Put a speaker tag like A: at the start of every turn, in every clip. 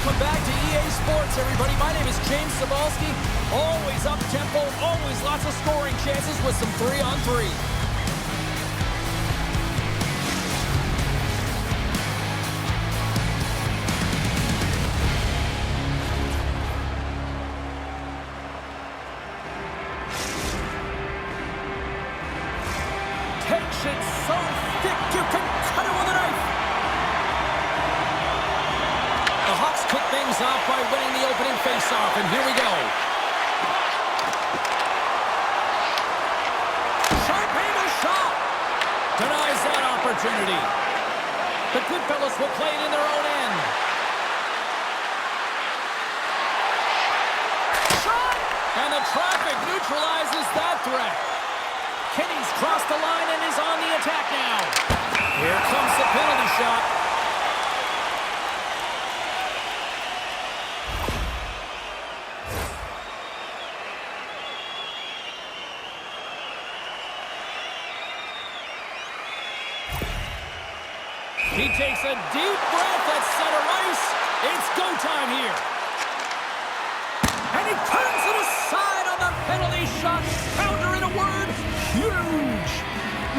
A: Welcome back to EA Sports, everybody. My name is James Cybulski. Always up-tempo, always lots of scoring chances with some 3-on-3. Tension so thick you can cut it with a knife. The Hawks kick things off by winning the opening faceoff, and here we go. Sharp-handed shot. Denies that opportunity. The Goodfellas will play it in their own end. Shot! And the traffic neutralizes that threat. Kenny's crossed the line and is on the attack now. Here comes the penalty shot. He takes a deep breath at center ice. It's go time here. And he turns it aside on the penalty shot. Counter in a word, huge.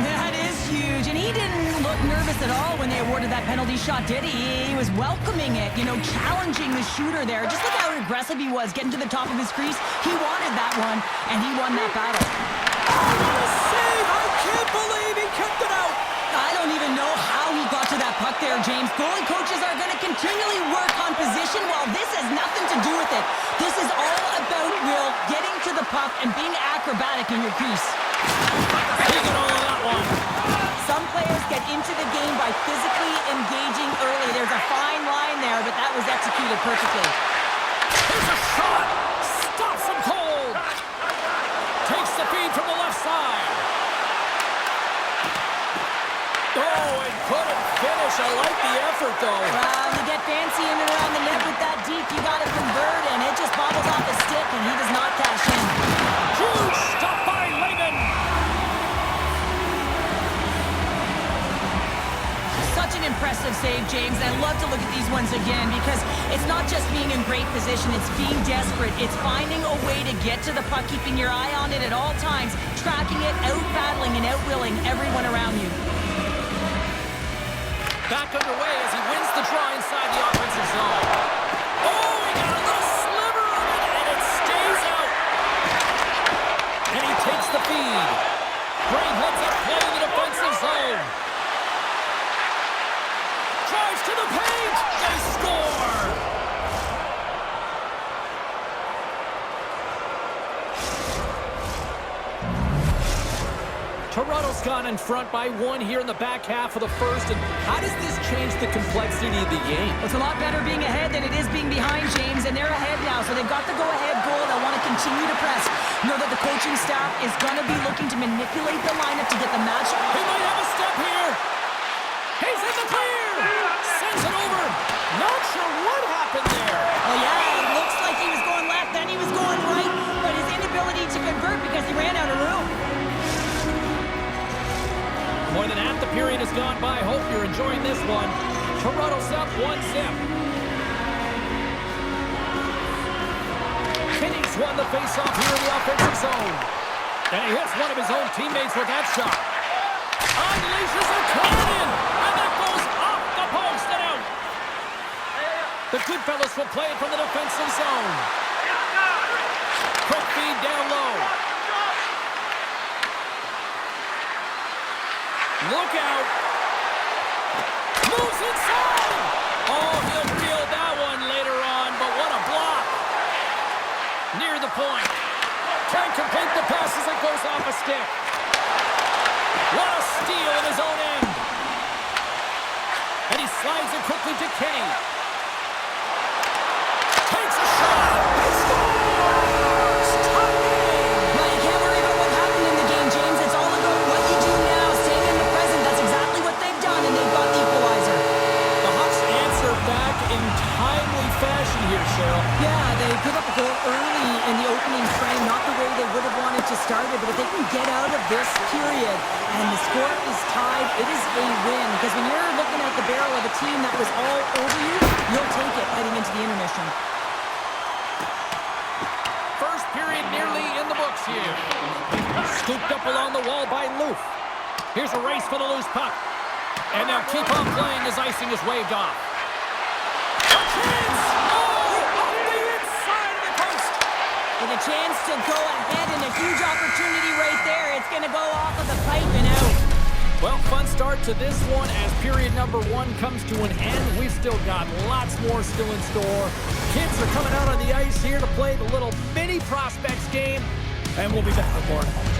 B: That is huge. And he didn't look nervous at all when they awarded that penalty shot, did he? He was welcoming it, you know, challenging the shooter there. Just look how aggressive he was, getting to the top of his crease. He wanted that one, and he won that battle.
A: Oh, what a save! I can't believe he kept it out.
B: I don't even know how he got to that puck there, James. Goalie coaches are going to continually work on position while this has nothing to do with it. This is all about, Will, getting to the puck and being acrobatic in your crease.
A: Taking all of that one.
B: Some players get into the game by physically engaging early. There's a fine line there, but that was executed perfectly.
A: Here's a shot. Stops him cold. Takes the feed from the left side. Oh, and couldn't finish. I like the effort, though.
B: Well, you get fancy in and around the net with that deep, you got to convert, and it just bobbles off the stick, and he does not cash in.
A: Huge stop by Lehman.
B: Such an impressive save, James. I love to look at these ones again because it's not just being in great position, it's being desperate. It's finding a way to get to the puck, keeping your eye on it at all times, tracking it, out-battling and out-willing everyone around you.
A: Back underway as he wins the draw inside the offensive zone. Oh, he got a little sliver of it, and it stays out. And he takes the feed. Great heads-up play in the defensive zone. Drives to the paint. They score. Toronto's gone in front by one here in the back half of the first. And how does this change the complexity of the game?
B: It's a lot better being ahead than it is being behind, James, and they're ahead now, so they've got the go-ahead goal. They'll want to continue to press. Know that the coaching staff is going to be looking to manipulate the lineup to get the match.
A: He might have a step here. He's in the clear. Sends it over. Not sure what happened there.
B: Well, yeah, it looks like he was going left, then he was going right, but his inability to convert because he ran out of room.
A: More than half the period has gone by. Hope you're enjoying this one. Toronto's up 1-0. Kenny's won the faceoff here in the offensive zone. And he hits one of his own teammates with that shot. Unleashes a cannon! And that goes off the post and out. The Goodfellas will play it from the defensive zone. Quick feed down low. Look out. Moves inside. Oh, he'll feel that one later on, but what a block. Near the point. Can't complete the pass as it goes off a stick. What a steal in his own end. And he slides it quickly to Kenny. Takes a shot. He scores. Tie game.
B: Well, you can't worry about what happened in the game, James. It's all about what you do now. Staying in the present. That's exactly what they've done, and they've got the equalizer.
A: The Hawks answer back in timely fashion here, Cheryl.
B: Yeah, they put up a goal early in the opening frame, not the way they would have wanted to start it, but if they can get out of this period and the score is tied, it is a win. Because when you're looking at the barrel of a team that was all over you, you'll take it heading into the intermission.
A: First period nearly in the books here. Scooped up along the wall by Loof. Here's a race for the loose puck. And they'll keep on playing as icing is waved off. A chance! Oh, off the inside of the post!
B: With a chance to go ahead and a huge opportunity right there. It's going to go off of the pipe and out.
A: Well, fun start to this one as period number 1 comes to an end. We've still got lots more still in store. Kids are coming out on the ice here to play the little mini prospects game. And we'll be back with more in a moment.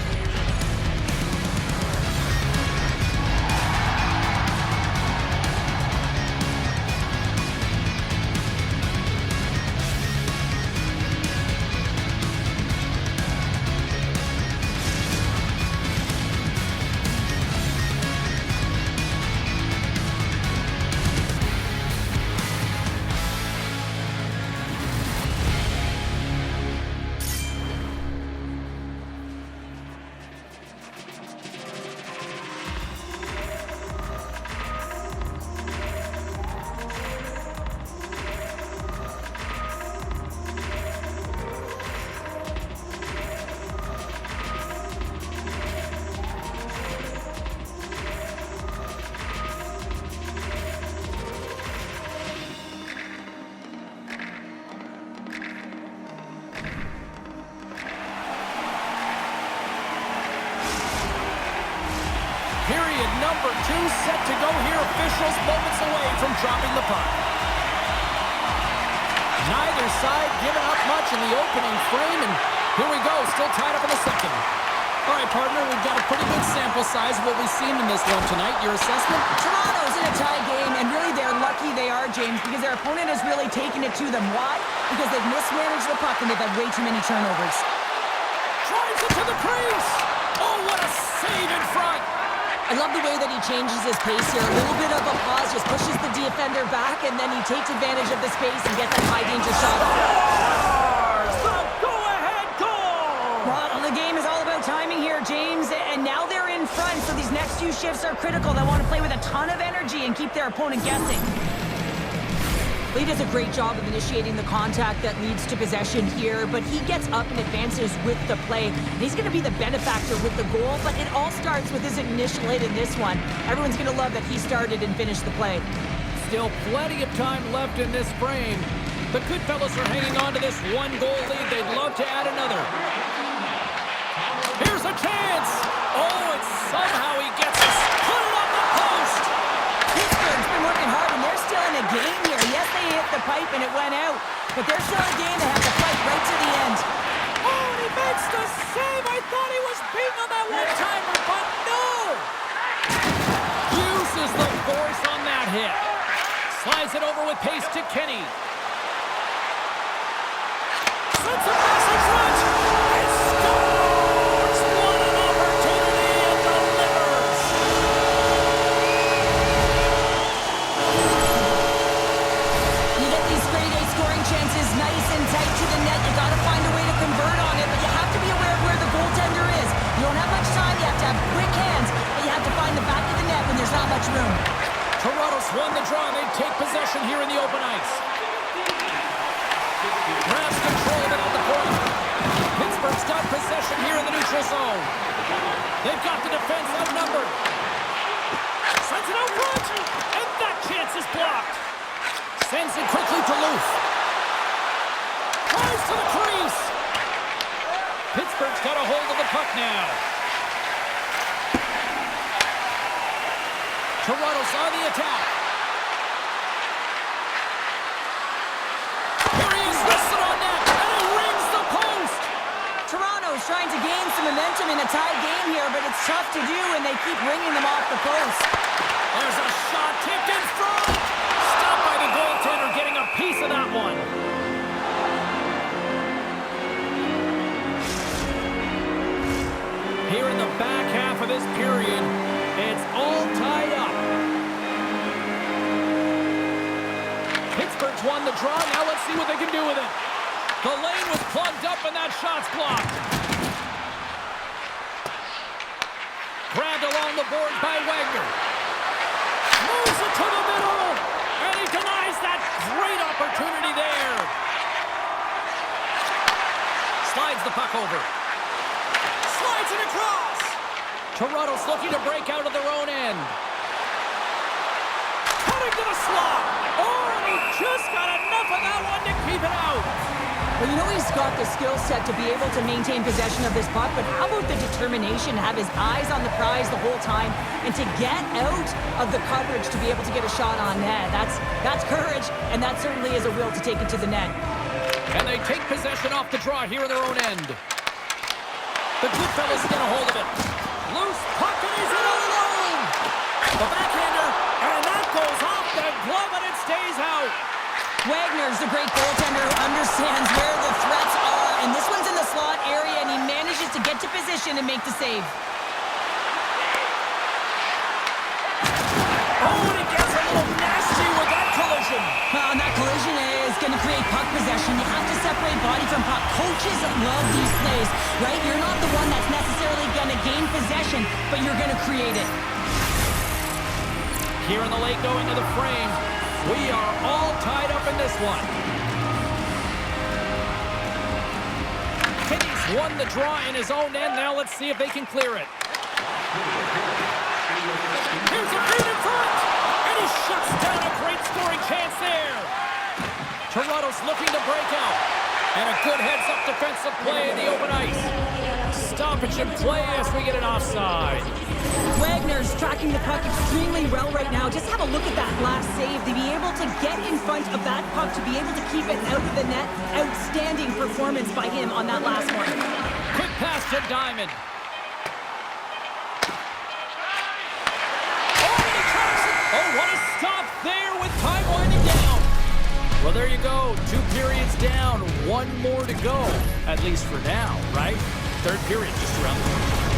A: Period number 2 set to go here. Officials moments away from dropping the puck. Neither side giving up much in the opening frame, and here we go, still tied up in the second. All right, partner, we've got a pretty good sample size of what we've seen in this one tonight. Your assessment?
B: Toronto's in a tie game, and really they're lucky they are, James, because their opponent has really taken it to them. Why? Because they've mismanaged the puck and they've had way too many turnovers.
A: Drives it to the crease! Oh, what a save in front!
B: I love the way that he changes his pace here. A little bit of a pause, just pushes the defender back, and then he takes advantage of the space and gets that high-danger shot.
A: The go-ahead goal!
B: Well, the game is all about timing here, James, and now they're in front, so these next few shifts are critical. They want to play with a ton of energy and keep their opponent guessing. Lee does a great job of initiating the contact that leads to possession here, but he gets up and advances with the play. And he's going to be the benefactor with the goal, but it all starts with his initial hit in this one. Everyone's going to love that he started and finished the play.
A: Still plenty of time left in this frame. The Goodfellas are hanging on to this one-goal lead. They'd love to add another. Here's a chance! Oh, and somehow he gets it. Put it on the post!
B: Pittsburgh's been working hard, and they're still in a game here. Yes, they hit the pipe and it went out, but they're still in a game. They have to fight right to the end.
A: Oh, and he makes the save! I thought he was being on that one-timer, but no! Uses the force on that hit. Slides it over with pace to Kenny. Sends a message rush. It scores! What an opportunity and delivers!
B: You get these grade A scoring chances nice and tight to the net. You got to find a way to convert on it, but you have to be aware of where the goaltender is. You don't have much time. You have to have quick hands, but you have to find the back of the net when there's not much room.
A: Toronto's won the draw. They take possession here in the open ice. Grabs control of it on the point. Pittsburgh's got possession here in the neutral zone. They've got the defense outnumbered. Sends it out front, and that chance is blocked. Sends it quickly to Loof. Drives to the crease. Pittsburgh's got a hold of the puck now. Toronto's on the attack. Here he is, wristed on net, and he rings the post.
B: Toronto's trying to gain some momentum in a tied game here, but it's tough to do, and they keep ringing them off the post.
A: There's a shot tipped in front. Stopped by the goaltender, getting a piece of that one. Here in the back half of this period, it's all tied up. Pittsburgh's won the draw. Now let's see what they can do with it. The lane was plugged up and that shot's blocked. Grabbed along the boards by Wagner. puck over. Slides it across. Toronto's looking to break out of their own end. Cutting to the slot. Oh, and he just got enough of that one to keep it out.
B: Well, you know he's got the skill set to be able to maintain possession of this puck, but how about the determination to have his eyes on the prize the whole time and to get out of the coverage to be able to get a shot on net? That's courage, and that certainly is a will to take it to the net.
A: And they take possession off the draw here in their own end. The Goodfellas get a hold of it. Loose puck, and he's in alone. The backhander, and that goes off the glove, and it stays out.
B: Wagner's the great goaltender who understands where the threats are, and this one's in the slot area, and he manages to get to position and make the save.
A: Oh, and he gets a little nasty with that collision.
B: And that collision is going to create puck possession. You have to separate body from puck. Coaches love these plays, right? You're not the one that's necessarily going to gain possession, but you're going to create it.
A: Here in the late going to the frame. We are all tied up in this one. Kenny's won the draw in his own end. Now let's see if they can clear it. Here's a feed in front. And he shuts down a great scoring chance there. Toronto's looking to break out. And a good heads-up defensive play in the open ice. Stoppage in play as we get an offside.
B: Wagner's tracking the puck extremely well right now. Just have a look at that last save. To be able to get in front of that puck, to be able to keep it out of the net. Outstanding performance by him on that last one.
A: Quick pass to Diamond. Oh, and he tracks it. Oh, what a stop there with time winding down. Well, there you go. 2 periods down. 1 more to go. At least for now, right? Third period just around the corner.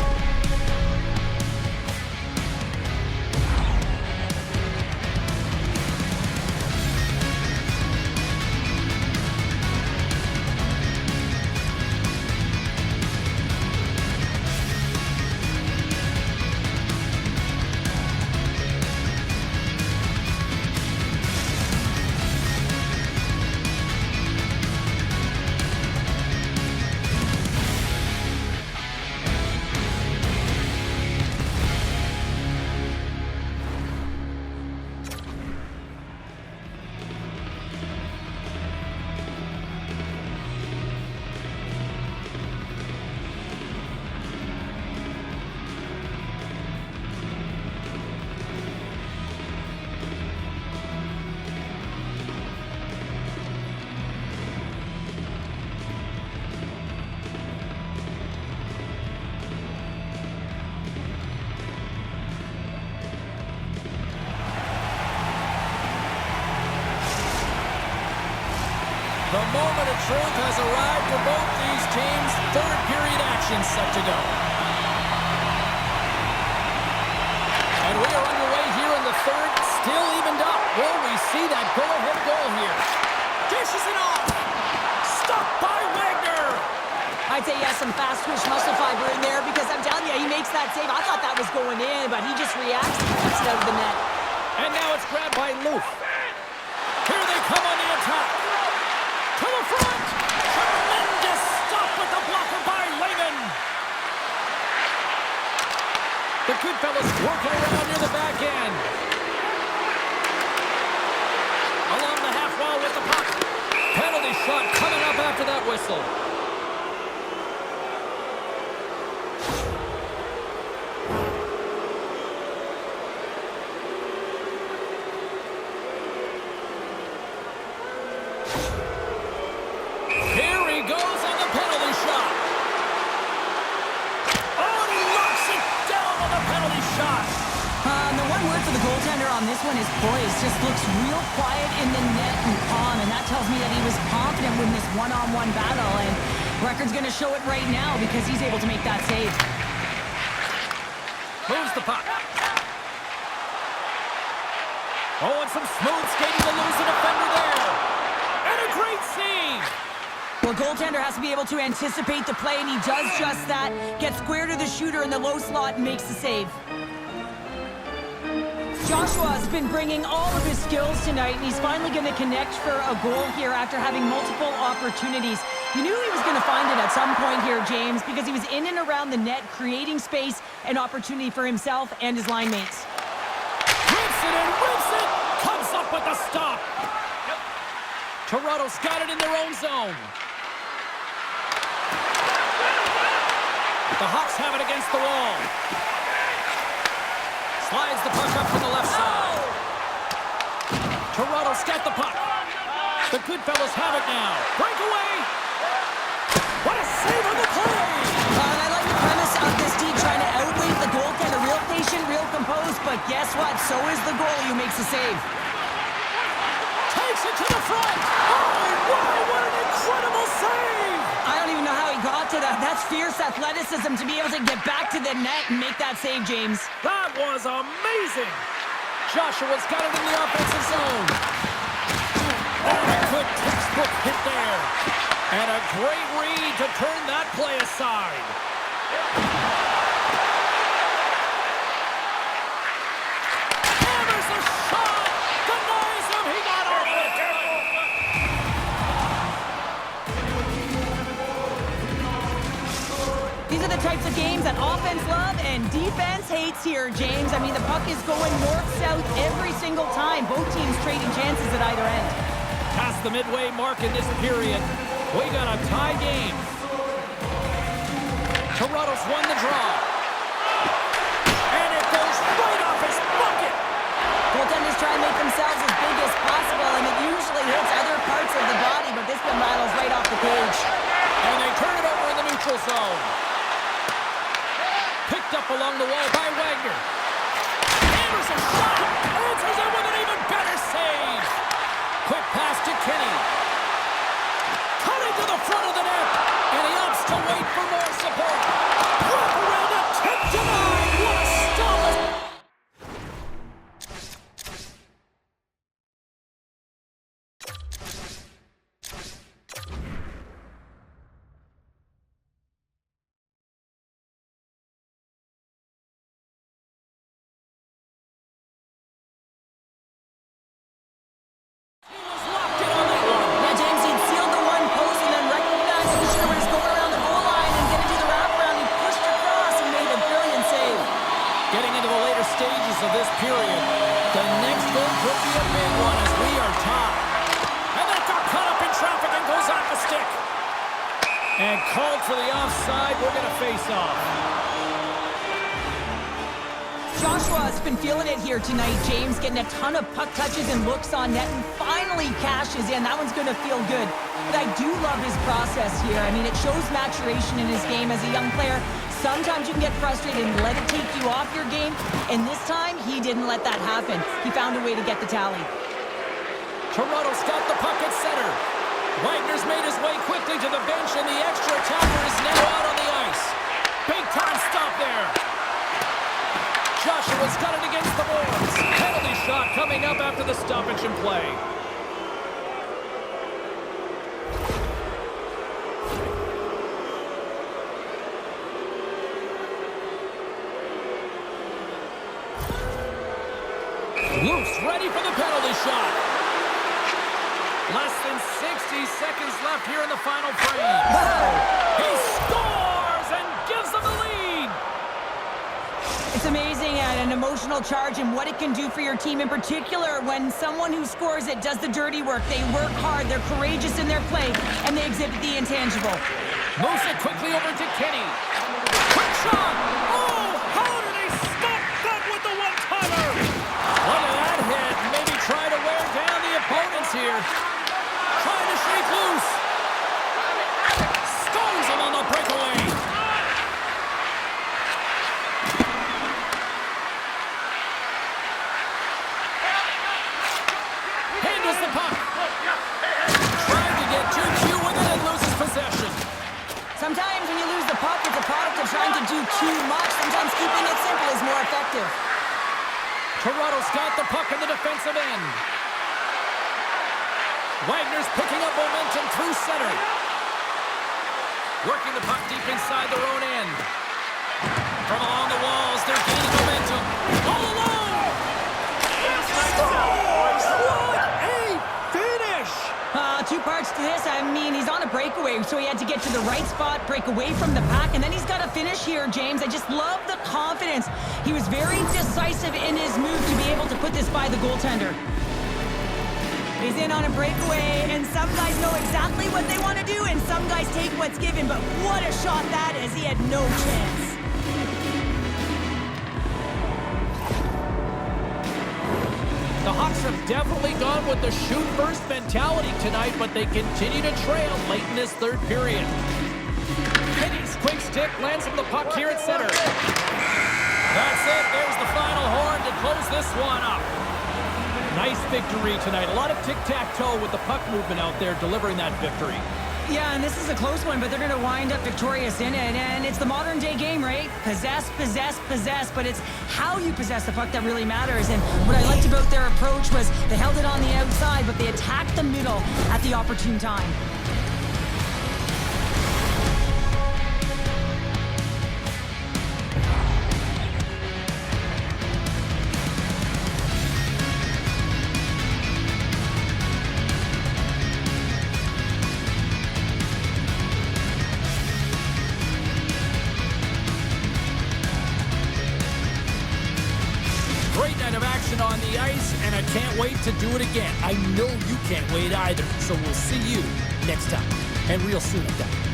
A: The moment of truth has arrived for both these teams. Third period action set to go. And we are underway here in the third, still evened up. Will we see that go-ahead goal here? Dishes it off. Stopped by Wagner.
B: I'd say yes, some fast twitch muscle fiber in there because I'm telling you, he makes that save. I thought that was going in, but he just reacts and puts it out of the net.
A: And now it's grabbed by Loof. Here they come on the attack. To the front! Tremendous stop with the blocker by Lehman! The Goodfellas working around near the back end. Along the half wall with the puck. Penalty shot coming up after that whistle.
B: This one is poised, just looks real quiet in the net and calm, and that tells me that he was confident in this one-on-one battle, and record's going to show it right now because he's able to make that save.
A: Moves the puck. Oh, and some smooth skating to lose the defender there. And a great save.
B: Well, goaltender has to be able to anticipate the play, and he does just that. Gets square to the shooter in the low slot and makes the save. Joshua has been bringing all of his skills tonight, and he's finally going to connect for a goal here after having multiple opportunities. You knew he was going to find it at some point here, James, because he was in and around the net, creating space and opportunity for himself and his line mates.
A: Rips it and rips it! Comes up with the stop! Toronto's got it in their own zone. The Hawks have it against the wall. Slides the puck up to the left side. Toronto's got the puck. The Goodfellas have it now. Breakaway! What a save on the play!
B: I like the premise of this D trying to outweight the goaltender. Real patient, real composed, but guess what? So is the goalie who makes the save.
A: Takes it to the front! Oh, wow, what an incredible save!
B: I don't even know how he got to that. That's fierce athleticism to be able to get back to the net and make that save, James.
A: That was amazing! Joshua's got it in the offensive zone. Oh, a good textbook hit there. And a great read to turn that play aside. Hammers a shot! Denies him! He got off it!
B: These are the types of games that offense love and defense hates here, James. I mean, the puck is going north-south every single time. Both teams trading chances at either end.
A: Past the midway mark in this period, we got a tie game. Toronto's won the draw. And it goes right off his bucket.
B: Goaltenders try and make themselves as big as possible, and it usually hits other parts of the body, but this one rattles right off the cage.
A: And they turn it over in the neutral zone. Picked up along the wall by Wagner. Hammers a shot. Answers it with an even better save. Quick pass to Kenny. Cutting to the front of the net. And he opts to wait for more support. Wrap around it. Tip denied. What a stop. Of this period, the next goal could be a big one as we are tied. And that got caught up in traffic and goes off the stick. And called for the offside. We're going to face off.
B: Joshua's been feeling it here tonight, James, getting a ton of puck touches and looks on net, and finally cashes in. That one's going to feel good. But I do love his process here. I mean, it shows maturation in his game as a young player. Sometimes you can get frustrated and let it take you off your game, and this time, he didn't let that happen. He found a way to get the tally.
A: Toronto's got the puck at center. Wagner's made his way quickly to the bench, and the extra attacker is now out on the ice. Big time stop there. Joshua's got it against the boards. Penalty shot coming up after the stoppage in play. Loose, ready for the penalty shot. Less than 60 seconds left here in the final frame. He scores and gives them the lead.
B: It's amazing an emotional charge and what it can do for your team, in particular when someone who scores it does the dirty work. They work hard, they're courageous in their play, and they exhibit the intangible.
A: Moves it quickly over to Kenny. Quick shot! Oh, how did he stop that with the one-timer? Look at that hit. Maybe try to wear down the opponents here. Trying to shake loose. Stones him on the breakaway. Handles the puck. Trying to get too cute with it and loses possession.
B: Sometimes when you lose the puck, it's a product of trying to do too much. Sometimes keeping it simple is more effective.
A: Toronto's got the puck in the defensive end. Wagner's picking up momentum through center. Working the puck deep inside their own end. From along the walls, they're gaining momentum. All alone! What a finish!
B: Two parts to this. I mean, he's on a breakaway, so he had to get to the right spot, break away from the pack, and then he's got to finish here, James. I just love the confidence. He was very decisive in his move to be able to put this by the goaltender. He's in on a breakaway, and some guys know exactly what they want to do, and some guys take what's given, but what a shot that is. He had no chance.
A: The Hawks have definitely gone with the shoot-first mentality tonight, but they continue to trail late in this third period. Kenny's quick stick lands him the puck here at center. That's it. There's the final horn to close this one up. Nice victory tonight. A lot of tic-tac-toe with the puck movement out there delivering that victory.
B: Yeah, and this is a close one, but they're going to wind up victorious in it. And it's the modern-day game, right? Possess, possess, possess. But it's how you possess the puck that really matters. And what I liked about their approach was they held it on the outside, but they attacked the middle at the opportune time.
A: Great night of action on the ice, and I can't wait to do it again. I know you can't wait either, so we'll see you next time, and real soon at that.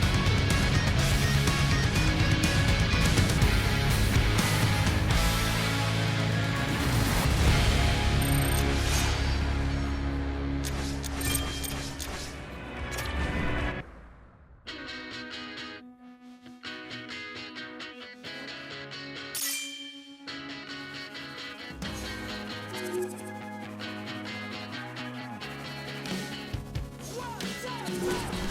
C: One, two,